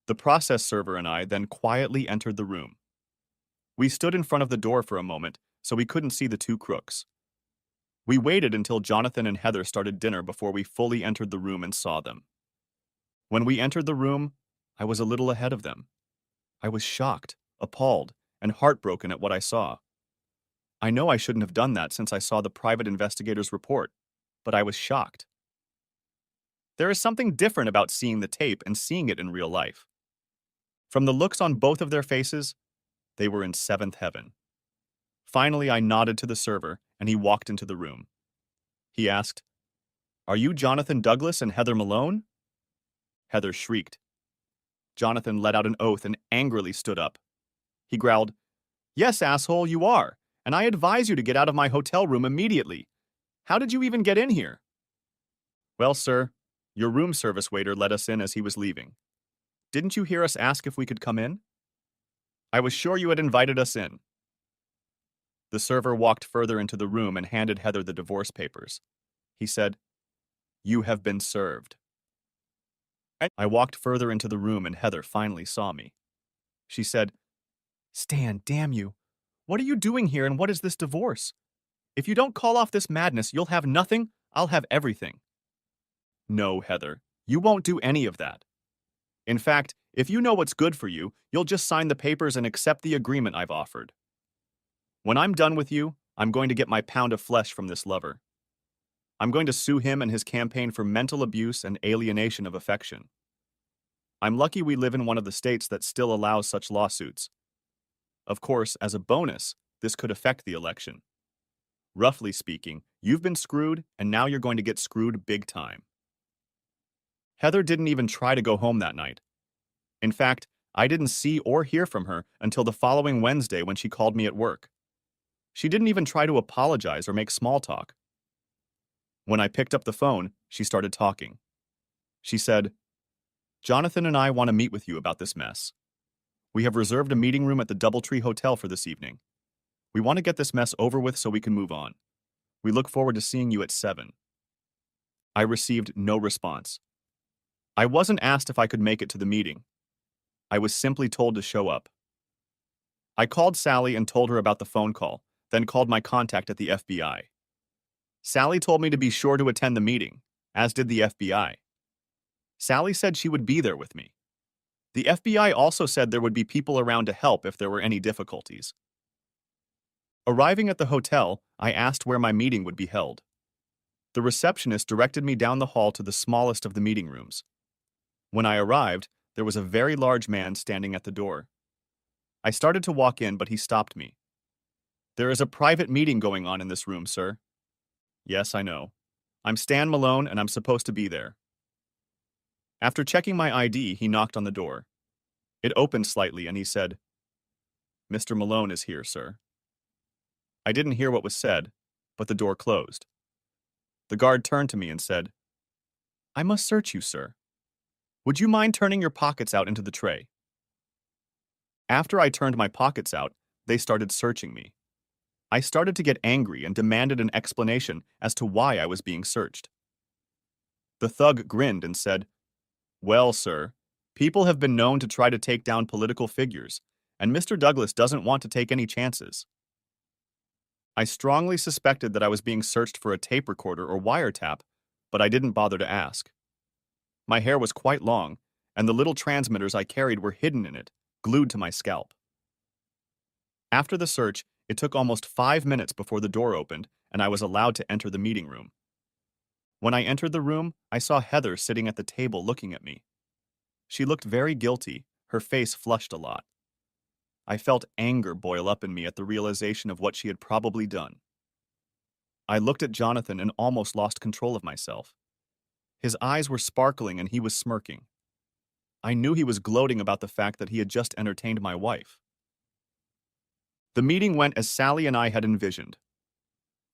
The process server and I then quietly entered the room. We stood in front of the door for a moment so we couldn't see the two crooks. We waited until Jonathan and Heather started dinner before we fully entered the room and saw them. When we entered the room, I was a little ahead of them. I was shocked, appalled, and heartbroken at what I saw. I know I shouldn't have done that since I saw the private investigator's report, but I was shocked. There is something different about seeing the tape and seeing it in real life. From the looks on both of their faces, they were in seventh heaven. Finally, I nodded to the server, and he walked into the room. He asked, "Are you Jonathan Douglas and Heather Malone?" Heather shrieked. Jonathan let out an oath and angrily stood up. He growled, "Yes, asshole, you are, and I advise you to get out of my hotel room immediately. How did you even get in here?" "Well, sir, your room service waiter let us in as he was leaving. Didn't you hear us ask if we could come in?" "I was sure you had invited us in." The server walked further into the room and handed Heather the divorce papers. He said, "You have been served." I walked further into the room and Heather finally saw me. She said, "Stan, damn you. What are you doing here and what is this divorce? If you don't call off this madness, you'll have nothing, I'll have everything." "No, Heather, you won't do any of that. In fact, if you know what's good for you, you'll just sign the papers and accept the agreement I've offered. When I'm done with you, I'm going to get my pound of flesh from this lover. I'm going to sue him and his campaign for mental abuse and alienation of affection. I'm lucky we live in one of the states that still allows such lawsuits. Of course, as a bonus, this could affect the election. Roughly speaking, you've been screwed, and now you're going to get screwed big time." Heather didn't even try to go home that night. In fact, I didn't see or hear from her until the following Wednesday when she called me at work. She didn't even try to apologize or make small talk. When I picked up the phone, she started talking. She said, "Jonathan and I want to meet with you about this mess. We have reserved a meeting room at the Doubletree Hotel for this evening. We want to get this mess over with so we can move on. We look forward to seeing you at 7. I received no response. I wasn't asked if I could make it to the meeting. I was simply told to show up. I called Sally and told her about the phone call, then called my contact at the FBI. Sally told me to be sure to attend the meeting, as did the FBI. Sally said she would be there with me. The FBI also said there would be people around to help if there were any difficulties. Arriving at the hotel, I asked where my meeting would be held. The receptionist directed me down the hall to the smallest of the meeting rooms. When I arrived, there was a very large man standing at the door. I started to walk in, but he stopped me. "There is a private meeting going on in this room, sir." "Yes, I know. I'm Stan Malone, and I'm supposed to be there." After checking my ID, he knocked on the door. It opened slightly, and he said, "Mr. Malone is here, sir." I didn't hear what was said, but the door closed. The guard turned to me and said, "I must search you, sir. Would you mind turning your pockets out into the tray?" After I turned my pockets out, they started searching me. I started to get angry and demanded an explanation as to why I was being searched. The thug grinned and said, "Well, sir, people have been known to try to take down political figures, and Mr. Douglas doesn't want to take any chances." I strongly suspected that I was being searched for a tape recorder or wiretap, but I didn't bother to ask. My hair was quite long, and the little transmitters I carried were hidden in it, glued to my scalp. After the search, it took almost 5 minutes before the door opened, and I was allowed to enter the meeting room. When I entered the room, I saw Heather sitting at the table looking at me. She looked very guilty, her face flushed a lot. I felt anger boil up in me at the realization of what she had probably done. I looked at Jonathan and almost lost control of myself. His eyes were sparkling and he was smirking. I knew he was gloating about the fact that he had just entertained my wife. The meeting went as Sally and I had envisioned.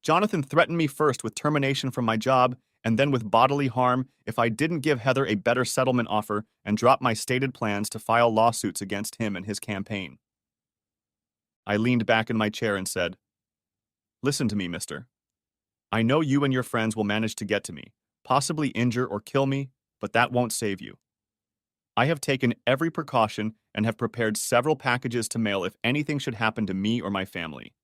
Jonathan threatened me first with termination from my job and then with bodily harm if I didn't give Heather a better settlement offer and drop my stated plans to file lawsuits against him and his campaign. I leaned back in my chair and said, "Listen to me, mister. I know you and your friends will manage to get to me, possibly injure or kill me, but that won't save you. I have taken every precaution and have prepared several packages to mail if anything should happen to me or my family.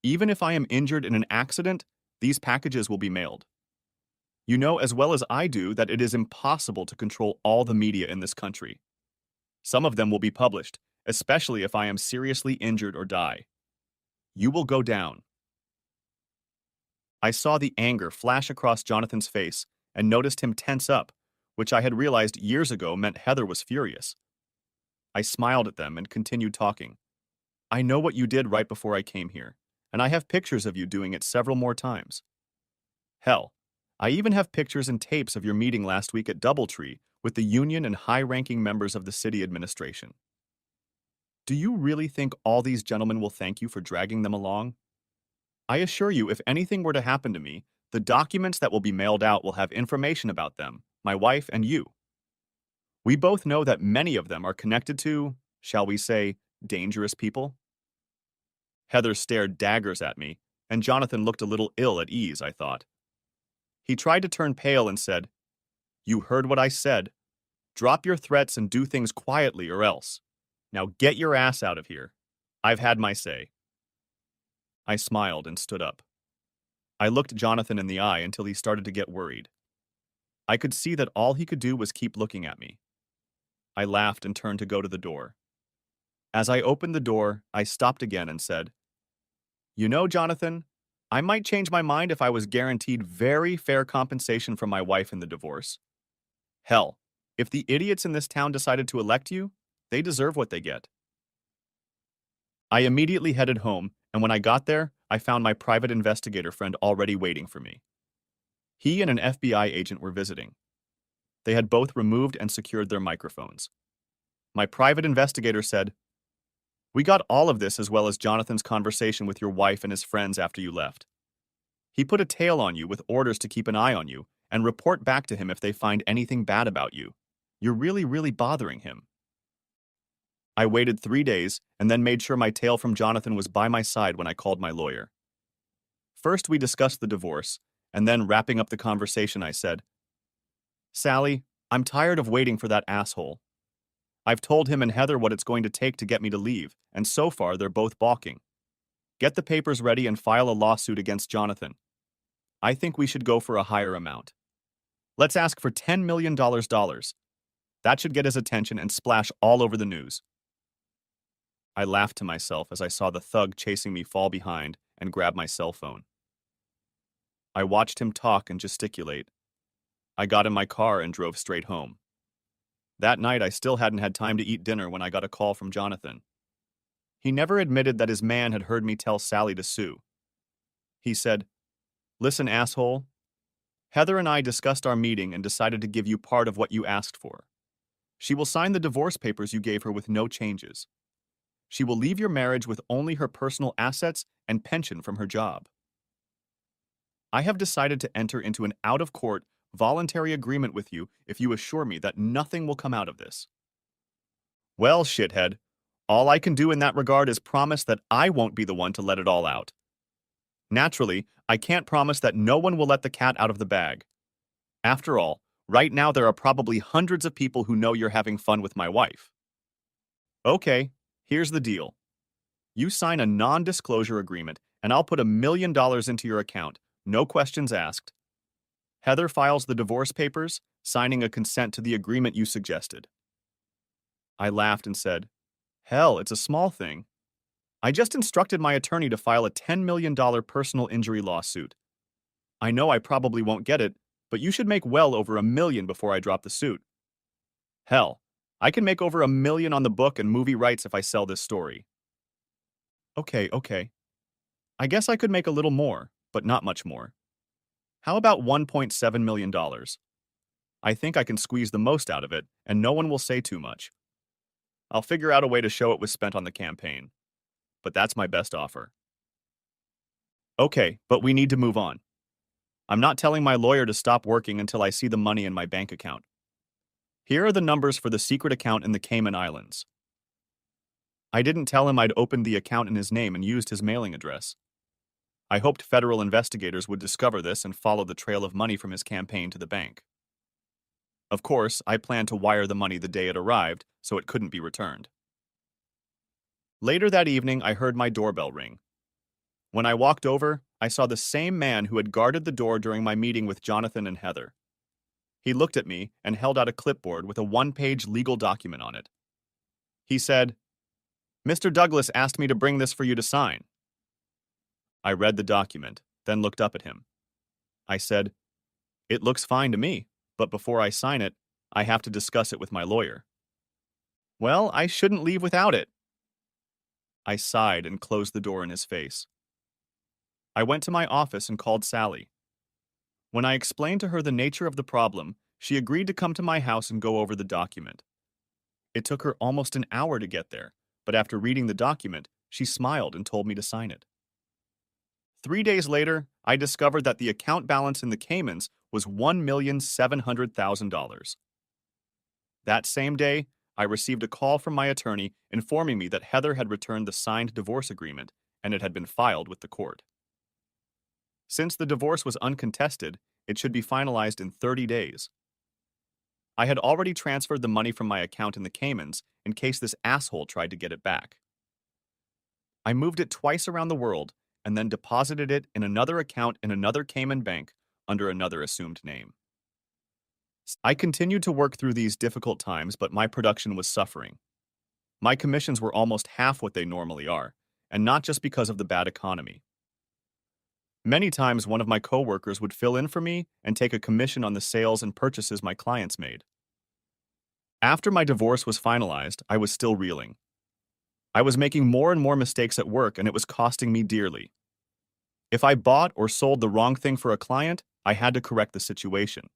Even if I am injured in an accident, these packages will be mailed. You know as well as I do that it is impossible to control all the media in this country. Some of them will be published, especially if I am seriously injured or die. You will go down. I saw the anger flash across Jonathan's face and noticed him tense up, which I had realized years ago meant Heather was furious. I smiled at them and continued talking. I know what you did right before I came here, and I have pictures of you doing it several more times. Hell, I even have pictures and tapes of your meeting last week at Doubletree with the union and high-ranking members of the city administration. Do you really think all these gentlemen will thank you for dragging them along? I assure you, if anything were to happen to me, the documents that will be mailed out will have information about them, my wife and you. We both know that many of them are connected to, shall we say, dangerous people. Heather stared daggers at me, and Jonathan looked a little ill at ease, I thought. He tried to turn pale and said, "You heard what I said. Drop your threats and do things quietly or else. Now get your ass out of here. I've had my say." I smiled and stood up. I looked Jonathan in the eye until he started to get worried. I could see that all he could do was keep looking at me. I laughed and turned to go to the door. As I opened the door, I stopped again and said, "You know, Jonathan, I might change my mind if I was guaranteed very fair compensation from my wife in the divorce. Hell, if the idiots in this town decided to elect you, they deserve what they get." I immediately headed home, and when I got there, I found my private investigator friend already waiting for me. He and an FBI agent were visiting. They had both removed and secured their microphones. My private investigator said, "We got all of this as well as Jonathan's conversation with your wife and his friends after you left. He put a tail on you with orders to keep an eye on you and report back to him if they find anything bad about you. You're really bothering him." I waited 3 days and then made sure my tail from Jonathan was by my side when I called my lawyer. First, we discussed the divorce, and then wrapping up the conversation, I said, "Sally, I'm tired of waiting for that asshole. I've told him and Heather what it's going to take to get me to leave, and so far they're both balking. Get the papers ready and file a lawsuit against Jonathan. I think we should go for a higher amount. Let's ask for $10 million. That should get his attention and splash all over the news." I laughed to myself as I saw the thug chasing me fall behind and grab my cell phone. I watched him talk and gesticulate. I got in my car and drove straight home. That night, I still hadn't had time to eat dinner when I got a call from Jonathan. He never admitted that his man had heard me tell Sally to sue. He said, "Listen, asshole. Heather and I discussed our meeting and decided to give you part of what you asked for. She will sign the divorce papers you gave her with no changes. She will leave your marriage with only her personal assets and pension from her job. I have decided to enter into an out-of-court, voluntary agreement with you if you assure me that nothing will come out of this." Well, shithead, all I can do in that regard is promise that I won't be the one to let it all out. Naturally, I can't promise that no one will let the cat out of the bag. After all, right now there are probably hundreds of people who know you're having fun with my wife. Okay, here's the deal. You sign a non-disclosure agreement, and I'll put $1 million into your account, no questions asked. Heather files the divorce papers, signing a consent to the agreement you suggested. I laughed and said, "Hell, it's a small thing. I just instructed my attorney to file a $10 million personal injury lawsuit. I know I probably won't get it, but you should make well over $1 million before I drop the suit. Hell, I can make over $1 million on the book and movie rights if I sell this story." Okay. I guess I could make a little more, but not much more. How about $1.7 million? I think I can squeeze the most out of it, and no one will say too much. I'll figure out a way to show it was spent on the campaign. But that's my best offer. Okay, but we need to move on. I'm not telling my lawyer to stop working until I see the money in my bank account. Here are the numbers for the secret account in the Cayman Islands. I didn't tell him I'd opened the account in his name and used his mailing address. I hoped federal investigators would discover this and follow the trail of money from his campaign to the bank. Of course, I planned to wire the money the day it arrived, so it couldn't be returned. Later that evening, I heard my doorbell ring. When I walked over, I saw the same man who had guarded the door during my meeting with Jonathan and Heather. He looked at me and held out a clipboard with a one-page legal document on it. He said, "Mr. Douglas asked me to bring this for you to sign." I read the document, then looked up at him. I said, "It looks fine to me, but before I sign it, I have to discuss it with my lawyer." "Well, I shouldn't leave without it." I sighed and closed the door in his face. I went to my office and called Sally. When I explained to her the nature of the problem, she agreed to come to my house and go over the document. It took her almost an hour to get there, but after reading the document, she smiled and told me to sign it. 3 days later, I discovered that the account balance in the Caymans was $1,700,000. That same day, I received a call from my attorney informing me that Heather had returned the signed divorce agreement and it had been filed with the court. Since the divorce was uncontested, it should be finalized in 30 days. I had already transferred the money from my account in the Caymans in case this asshole tried to get it back. I moved it twice around the world and then deposited it in another account in another Cayman bank under another assumed name. I continued to work through these difficult times, but my production was suffering. My commissions were almost half what they normally are, and not just because of the bad economy. Many times, one of my coworkers would fill in for me and take a commission on the sales and purchases my clients made. After my divorce was finalized, I was still reeling. I was making more and more mistakes at work, and it was costing me dearly. If I bought or sold the wrong thing for a client, I had to correct the situation.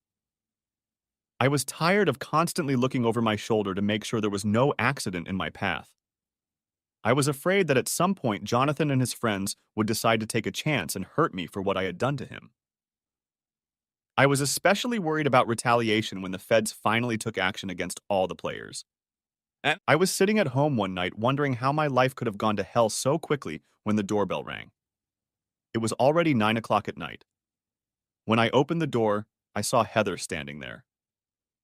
I was tired of constantly looking over my shoulder to make sure there was no accident in my path. I was afraid that at some point Jonathan and his friends would decide to take a chance and hurt me for what I had done to him. I was especially worried about retaliation when the feds finally took action against all the players. And I was sitting at home one night wondering how my life could have gone to hell so quickly when the doorbell rang. It was already 9 o'clock at night. When I opened the door, I saw Heather standing there.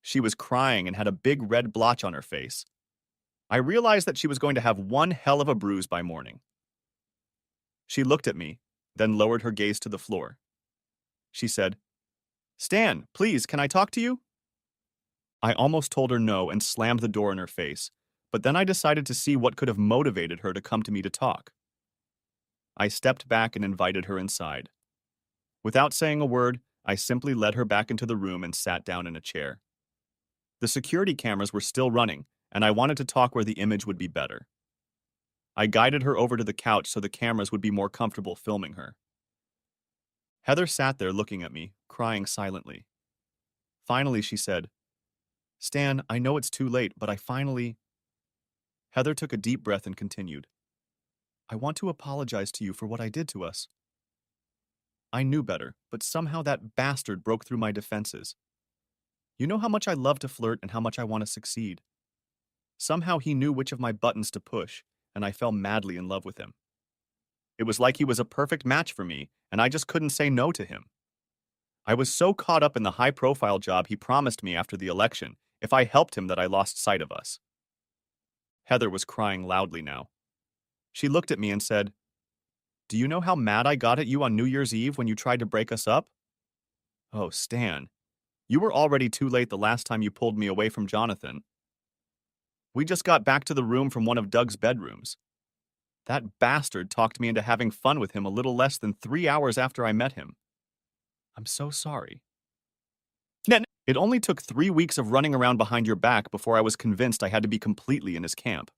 She was crying and had a big red blotch on her face. I realized that she was going to have one hell of a bruise by morning. She looked at me, then lowered her gaze to the floor. She said, "Stan, please, can I talk to you?" I almost told her no and slammed the door in her face, but then I decided to see what could have motivated her to come to me to talk. I stepped back and invited her inside. Without saying a word, I simply led her back into the room and sat down in a chair. The security cameras were still running, and I wanted to talk where the image would be better. I guided her over to the couch so the cameras would be more comfortable filming her. Heather sat there looking at me, crying silently. Finally, she said, "Stan, I know it's too late, but I finally—" Heather took a deep breath and continued, "I want to apologize to you for what I did to us. I knew better, but somehow that bastard broke through my defenses. You know how much I love to flirt and how much I want to succeed. Somehow he knew which of my buttons to push, and I fell madly in love with him. It was like he was a perfect match for me, and I just couldn't say no to him. I was so caught up in the high-profile job he promised me after the election if I helped him that I lost sight of us." Heather was crying loudly now. She looked at me and said, "Do you know how mad I got at you on New Year's Eve when you tried to break us up? Oh, Stan, you were already too late the last time you pulled me away from Jonathan. We just got back to the room from one of Doug's bedrooms. That bastard talked me into having fun with him a little less than 3 hours after I met him. I'm so sorry. It only took 3 weeks of running around behind your back before I was convinced I had to be completely in his camp.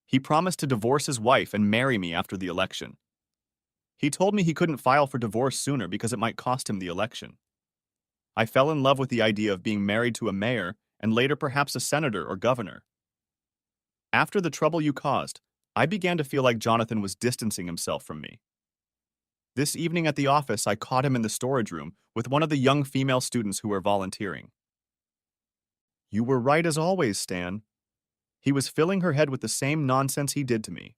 He promised to divorce his wife and marry me after the election. He told me he couldn't file for divorce sooner because it might cost him the election. I fell in love with the idea of being married to a mayor and later perhaps a senator or governor. After the trouble you caused, I began to feel like Jonathan was distancing himself from me. This evening at the office, I caught him in the storage room with one of the young female students who were volunteering. You were right as always, Stan. He was filling her head with the same nonsense he did to me.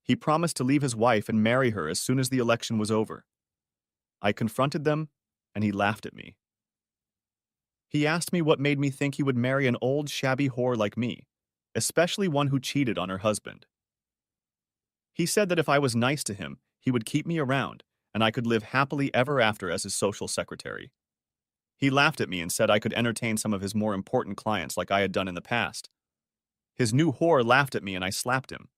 He promised to leave his wife and marry her as soon as the election was over. I confronted them, and he laughed at me. He asked me what made me think he would marry an old, shabby whore like me, especially one who cheated on her husband. He said that if I was nice to him, he would keep me around, and I could live happily ever after as his social secretary. He laughed at me and said I could entertain some of his more important clients like I had done in the past. His new whore laughed at me and I slapped him.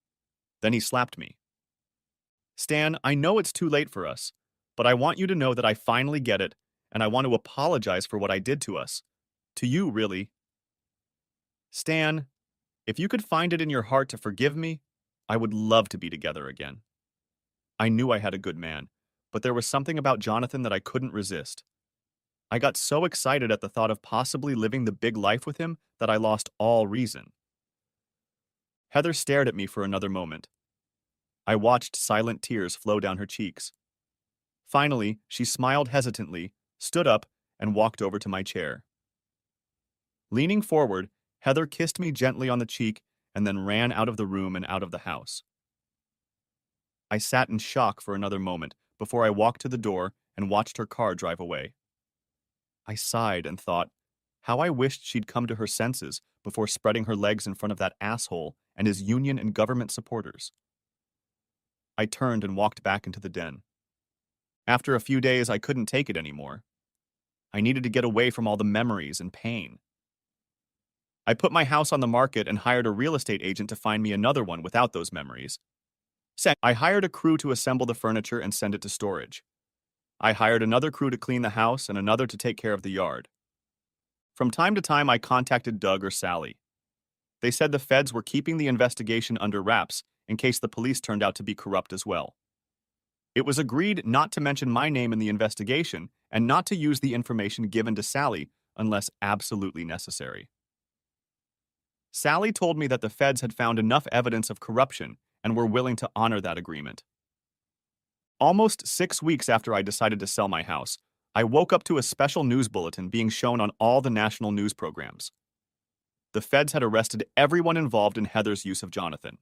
Then he slapped me. Stan, I know it's too late for us, but I want you to know that I finally get it, and I want to apologize for what I did to us. To you, really. Stan, if you could find it in your heart to forgive me, I would love to be together again. I knew I had a good man, but there was something about Jonathan that I couldn't resist. I got so excited at the thought of possibly living the big life with him that I lost all reason. Heather stared at me for another moment. I watched silent tears flow down her cheeks. Finally, she smiled hesitantly, stood up, and walked over to my chair. Leaning forward, Heather kissed me gently on the cheek and then ran out of the room and out of the house. I sat in shock for another moment before I walked to the door and watched her car drive away. I sighed and thought, how I wished she'd come to her senses before spreading her legs in front of that asshole and his union and government supporters. I turned and walked back into the den. After a few days, I couldn't take it anymore. I needed to get away from all the memories and pain. I put my house on the market and hired a real estate agent to find me another one without those memories. I hired a crew to assemble the furniture and send it to storage. I hired another crew to clean the house and another to take care of the yard. From time to time, I contacted Doug or Sally. They said the feds were keeping the investigation under wraps in case the police turned out to be corrupt as well. It was agreed not to mention my name in the investigation and not to use the information given to Sally unless absolutely necessary. Sally told me that the feds had found enough evidence of corruption and were willing to honor that agreement. Almost 6 weeks after I decided to sell my house, I woke up to a special news bulletin being shown on all the national news programs. The feds had arrested everyone involved in Heather's use of Jonathan.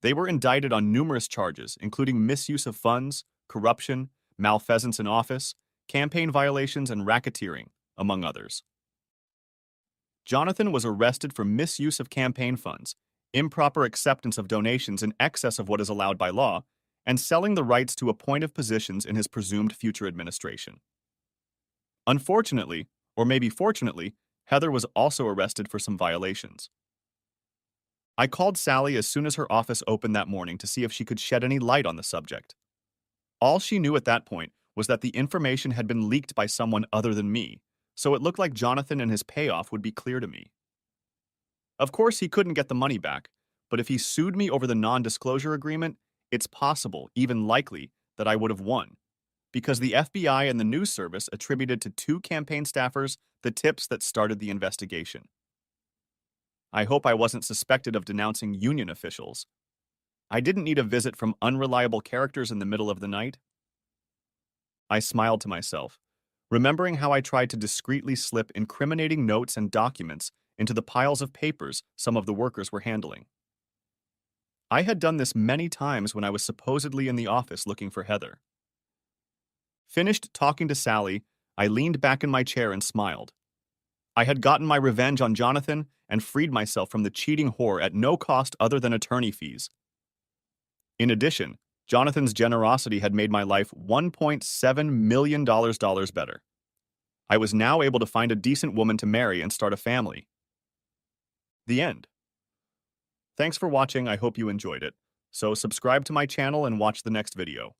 They were indicted on numerous charges, including misuse of funds, corruption, malfeasance in office, campaign violations, and racketeering, among others. Jonathan was arrested for misuse of campaign funds, improper acceptance of donations in excess of what is allowed by law, and selling the rights to appointive positions in his presumed future administration. Unfortunately, or maybe fortunately, Heather was also arrested for some violations. I called Sally as soon as her office opened that morning to see if she could shed any light on the subject. All she knew at that point was that the information had been leaked by someone other than me, so it looked like Jonathan and his payoff would be clear to me. Of course, he couldn't get the money back, but if he sued me over the non-disclosure agreement, it's possible, even likely, that I would have won, because the FBI and the news service attributed to 2 campaign staffers the tips that started the investigation. I hope I wasn't suspected of denouncing union officials. I didn't need a visit from unreliable characters in the middle of the night. I smiled to myself, remembering how I tried to discreetly slip incriminating notes and documents into the piles of papers some of the workers were handling. I had done this many times when I was supposedly in the office looking for Heather. Finished talking to Sally, I leaned back in my chair and smiled. I had gotten my revenge on Jonathan and freed myself from the cheating whore at no cost other than attorney fees. In addition, Jonathan's generosity had made my life $1.7 million better. I was now able to find a decent woman to marry and start a family. The end. Thanks for watching, I hope you enjoyed it. So subscribe to my channel and watch the next video.